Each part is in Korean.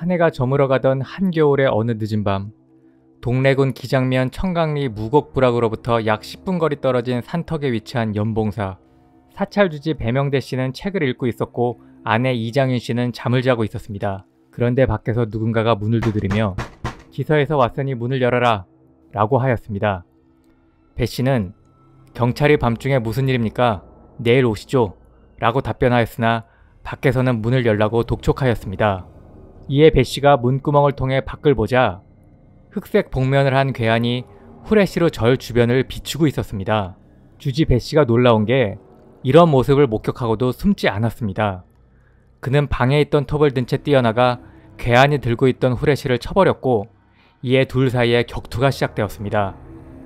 한 해가 저물어가던 한겨울의 어느 늦은 밤, 동래군 기장면 청강리 무곡부락으로부터 약 10분 거리 떨어진 산턱에 위치한 연봉사. 사찰주지 배명대 씨는 책을 읽고 있었고 아내 이장윤 씨는 잠을 자고 있었습니다. 그런데 밖에서 누군가가 문을 두드리며 기서에서 왔으니 문을 열어라 라고 하였습니다. 배 씨는 경찰이 밤중에 무슨 일입니까? 내일 오시죠 라고 답변하였으나 밖에서는 문을 열라고 독촉하였습니다. 이에 배 씨가 문구멍을 통해 밖을 보자 흑색 복면을 한 괴한이 후레쉬로 절 주변을 비추고 있었습니다. 주지 배 씨가 놀라운 게 이런 모습을 목격하고도 숨지 않았습니다. 그는 방에 있던 톱을 든 채 뛰어나가 괴한이 들고 있던 후레쉬를 쳐버렸고 이에 둘 사이에 격투가 시작되었습니다.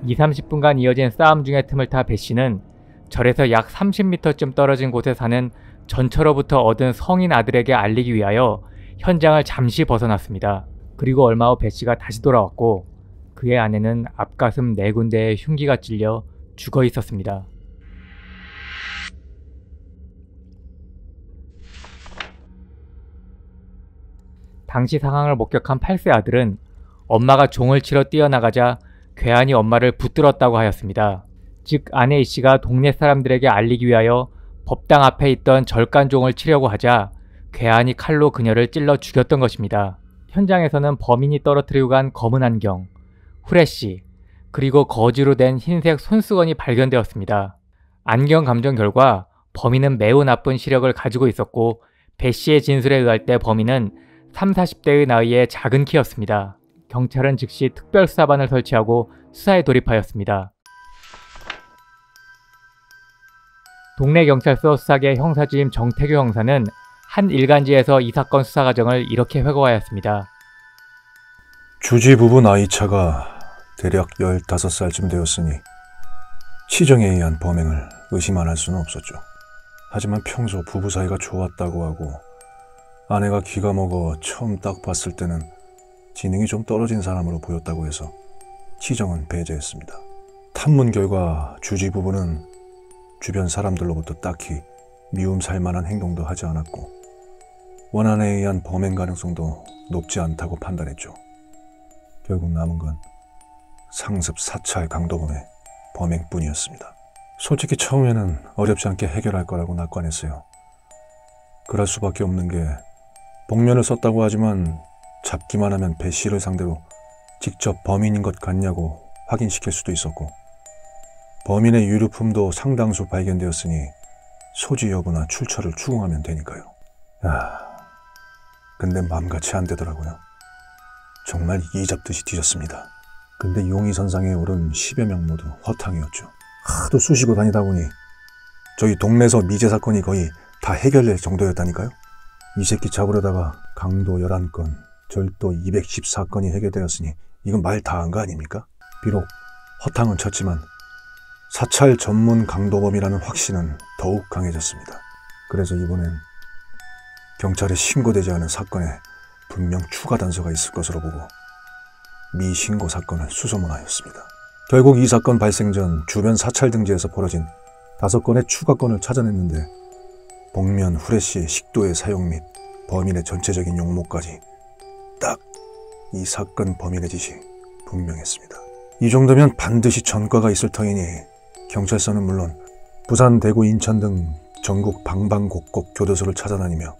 20-30분간 이어진 싸움 중의 틈을 타 배 씨는 절에서 약 30m쯤 떨어진 곳에 사는 전처로부터 얻은 성인 아들에게 알리기 위하여 현장을 잠시 벗어났습니다. 그리고 얼마 후 배 씨가 다시 돌아왔고 그의 아내는 앞가슴 4군데에 흉기가 찔려 죽어 있었습니다. 당시 상황을 목격한 8세 아들은 엄마가 종을 치러 뛰어나가자 괴한이 엄마를 붙들었다고 하였습니다. 즉 아내 A씨가 동네 사람들에게 알리기 위하여 법당 앞에 있던 절간종을 치려고 하자 괴한이 칼로 그녀를 찔러 죽였던 것입니다. 현장에서는 범인이 떨어뜨리고 간 검은 안경, 후레쉬, 그리고 거지로 된 흰색 손수건이 발견되었습니다. 안경 감정 결과 범인은 매우 나쁜 시력을 가지고 있었고 배 씨의 진술에 의할 때 범인은 30-40대의 나이의 작은 키였습니다. 경찰은 즉시 특별수사반을 설치하고 수사에 돌입하였습니다. 동래경찰서 수사계 형사주임 정태규 형사는 한 일간지에서 이 사건 수사 과정을 이렇게 회고하였습니다. 주지 부부 나이차가 대략 15살쯤 되었으니 치정에 의한 범행을 의심 안 할 수는 없었죠. 하지만 평소 부부 사이가 좋았다고 하고 아내가 기가 먹어 처음 딱 봤을 때는 지능이 좀 떨어진 사람으로 보였다고 해서 치정은 배제했습니다. 탐문 결과 주지 부부는 주변 사람들로부터 딱히 미움 살 만한 행동도 하지 않았고 원한에 의한 범행 가능성도 높지 않다고 판단했죠. 결국 남은 건 상습 사찰 강도범의 범행뿐이었습니다. 솔직히 처음에는 어렵지 않게 해결할 거라고 낙관했어요. 그럴 수밖에 없는 게 복면을 썼다고 하지만 잡기만 하면 배 씨를 상대로 직접 범인인 것 같냐고 확인시킬 수도 있었고 범인의 유류품도 상당수 발견되었으니 소지 여부나 출처를 추궁하면 되니까요. 근데 맘같이 안 되더라고요. 정말 이 잡듯이 뒤졌습니다. 근데 용의선상에 오른 10여 명 모두 허탕이었죠. 하도 쑤시고 다니다 보니 저희 동네에서 미제 사건이 거의 다 해결될 정도였다니까요. 이 새끼 잡으려다가 강도 11건, 절도 214건이 해결되었으니 이건 말 다 한 거 아닙니까? 비록 허탕은 쳤지만 사찰 전문 강도범이라는 확신은 더욱 강해졌습니다. 그래서 이번엔 경찰에 신고되지 않은 사건에 분명 추가 단서가 있을 것으로 보고 미신고 사건을 수소문하였습니다. 결국 이 사건 발생 전 주변 사찰 등지에서 벌어진 5건의 추가 건을 찾아냈는데 복면 후레쉬의 식도의 사용 및 범인의 전체적인 용모까지 딱 이 사건 범인의 짓이 분명했습니다. 이 정도면 반드시 전과가 있을 터이니 경찰서는 물론 부산, 대구, 인천 등 전국 방방곡곡 교도소를 찾아다니며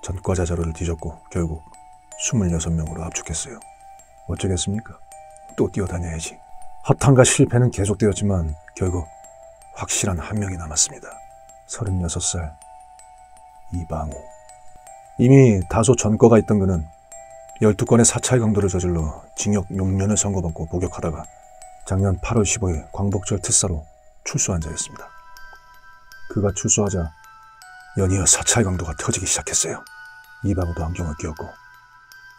전과자 자료를 뒤졌고 결국 26명으로 압축했어요. 어쩌겠습니까? 또 뛰어다녀야지. 허탕과 실패는 계속되었지만 결국 확실한 한 명이 남았습니다. 36살 이방우. 이미 다소 전과가 있던 그는 12건의 사찰 강도를 저질러 징역 6년을 선고받고 복역하다가 작년 8월 15일 광복절 특사로 출소한 자였습니다. 그가 출소하자 연이어 사찰 강도가 터지기 시작했어요. 이방우도 안경을 끼었고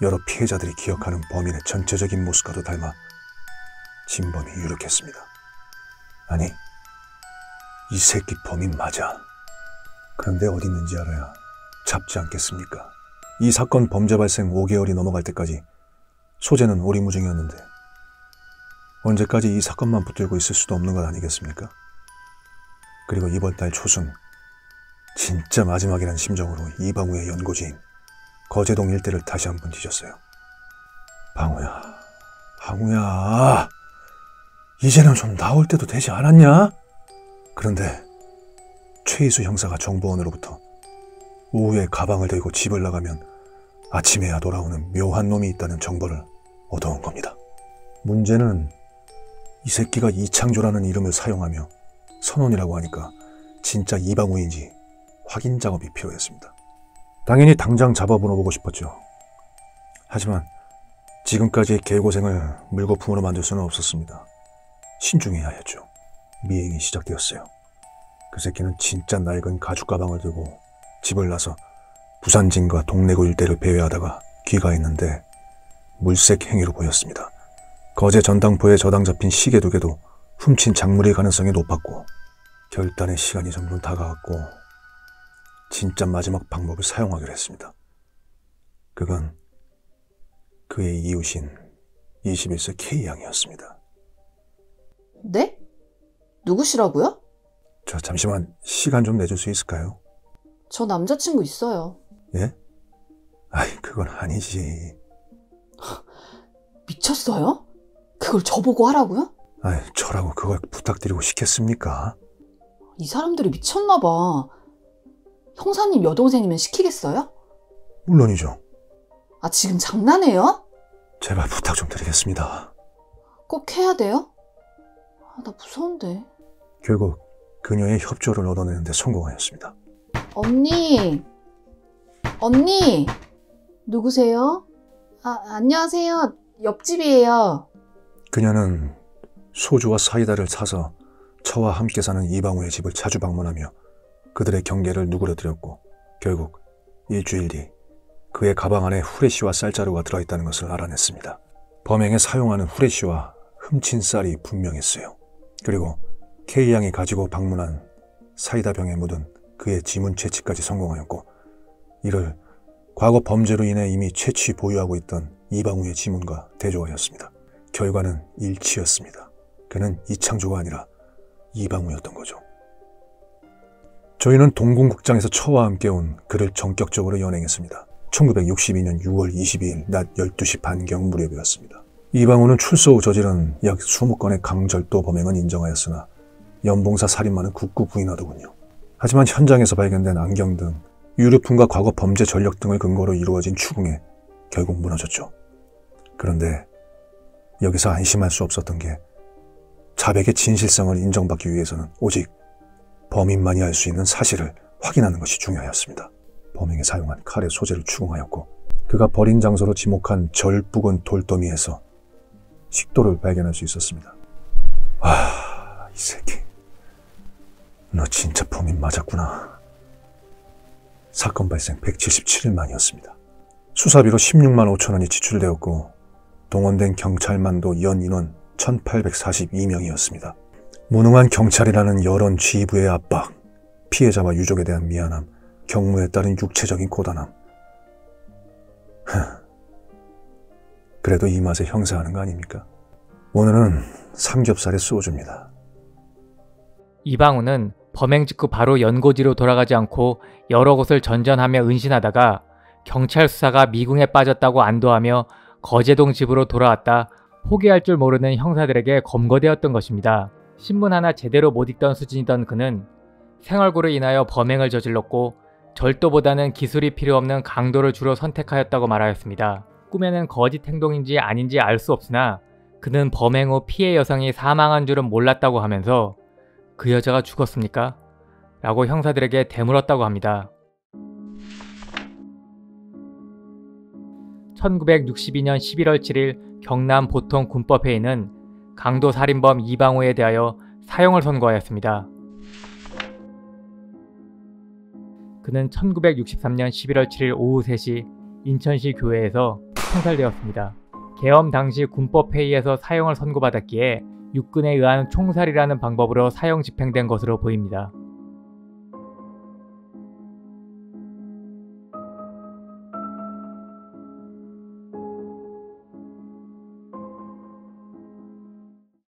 여러 피해자들이 기억하는 범인의 전체적인 모습과도 닮아 진범이 유력했습니다. 아니, 이 새끼 범인 맞아. 그런데 어디 있는지 알아야 잡지 않겠습니까? 이 사건 범죄 발생 5개월이 넘어갈 때까지 소재는 오리무중이었는데 언제까지 이 사건만 붙들고 있을 수도 없는 것 아니겠습니까? 그리고 이번 달 초순 진짜 마지막이라는 심정으로 이방우의 연고지인 거제동 일대를 다시 한번 뒤졌어요. 방우야, 방우야, 이제는 좀 나올 때도 되지 않았냐? 그런데 최희수 형사가 정보원으로부터 오후에 가방을 들고 집을 나가면 아침에야 돌아오는 묘한 놈이 있다는 정보를 얻어온 겁니다. 문제는 이 새끼가 이창조라는 이름을 사용하며 선원이라고 하니까 진짜 이방우인지 확인 작업이 필요했습니다. 당연히 당장 잡아보고 싶었죠. 하지만 지금까지의 개고생을 물거품으로 만들 수는 없었습니다. 신중해야 했죠. 미행이 시작되었어요. 그 새끼는 진짜 낡은 가죽 가방을 들고 집을 나서 부산진과 동래구 일대를 배회하다가 귀가했는데 물색 행위로 보였습니다. 거제 전당포에 저당 잡힌 시계 2개도 훔친 작물일 가능성이 높았고 결단의 시간이 점점 다가왔고 진짜 마지막 방법을 사용하기로 했습니다. 그건 그의 이웃인 21세 K양이었습니다. 네? 누구시라고요? 저 잠시만 시간 좀 내줄 수 있을까요? 저 남자친구 있어요. 예? 아이, 그건 아니지. 미쳤어요? 그걸 저보고 하라고요? 아이, 저라고 그걸 부탁드리고 싶겠습니까? 이 사람들이 미쳤나 봐. 형사님 여동생이면 시키겠어요? 물론이죠. 아, 지금 장난해요? 제발 부탁 좀 드리겠습니다. 꼭 해야 돼요? 아, 나 무서운데. 결국 그녀의 협조를 얻어내는데 성공하였습니다. 언니! 언니! 누구세요? 아, 안녕하세요. 옆집이에요. 그녀는 소주와 사이다를 사서 저와 함께 사는 이방우의 집을 자주 방문하며 그들의 경계를 누그러뜨렸고 결국 일주일 뒤 그의 가방 안에 후레쉬와 쌀자루가 들어있다는 것을 알아냈습니다. 범행에 사용하는 후레쉬와 훔친 쌀이 분명했어요. 그리고 K양이 가지고 방문한 사이다병에 묻은 그의 지문 채취까지 성공하였고 이를 과거 범죄로 인해 이미 채취 보유하고 있던 이방우의 지문과 대조하였습니다. 결과는 일치였습니다. 그는 이창조가 아니라 이방우였던 거죠. 저희는 동궁극장에서 처와 함께 온 그를 전격적으로 연행했습니다. 1962년 6월 22일 낮 12시 반경 무렵이었습니다. 이방우는 출소 후 저지른 약 20건의 강절도 범행은 인정하였으나 연봉사 살인마는 굳고 부인하더군요. 하지만 현장에서 발견된 안경 등 유류품과 과거 범죄 전력 등을 근거로 이루어진 추궁에 결국 무너졌죠. 그런데 여기서 안심할 수 없었던 게 자백의 진실성을 인정받기 위해서는 오직 범인만이 알 수 있는 사실을 확인하는 것이 중요하였습니다. 범행에 사용한 칼의 소재를 추궁하였고 그가 버린 장소로 지목한 절 부근 돌더미에서 식도를 발견할 수 있었습니다. 와, 이 새끼. 너 진짜 범인 맞았구나. 사건 발생 177일 만이었습니다. 수사비로 16만 5천 원이 지출되었고 동원된 경찰만도 연 인원 1842명이었습니다. 무능한 경찰이라는 여론 지휘부의 압박, 피해자와 유족에 대한 미안함, 경무에 따른 육체적인 고단함. 그래도 이 맛에 형사하는 거 아닙니까? 오늘은 삼겹살에 소주입니다. 이방우는 범행 직후 바로 연고지로 돌아가지 않고 여러 곳을 전전하며 은신하다가 경찰 수사가 미궁에 빠졌다고 안도하며 거제동 집으로 돌아왔다 포기할 줄 모르는 형사들에게 검거되었던 것입니다. 신문 하나 제대로 못 읽던 수준이던 그는 생얼구로 인하여 범행을 저질렀고 절도보다는 기술이 필요 없는 강도를 주로 선택하였다고 말하였습니다. 꿈에는 거짓 행동인지 아닌지 알 수 없으나 그는 범행 후 피해 여성이 사망한 줄은 몰랐다고 하면서 그 여자가 죽었습니까? 라고 형사들에게 되물었다고 합니다. 1962년 11월 7일 경남 보통군법회의는 강도 살인범 이방우에 대하여 사형을 선고하였습니다. 그는 1963년 11월 7일 오후 3시 인천시 교회에서 총살되었습니다. 계엄 당시 군법회의에서 사형을 선고받았기에 육군에 의한 총살이라는 방법으로 사형 집행된 것으로 보입니다.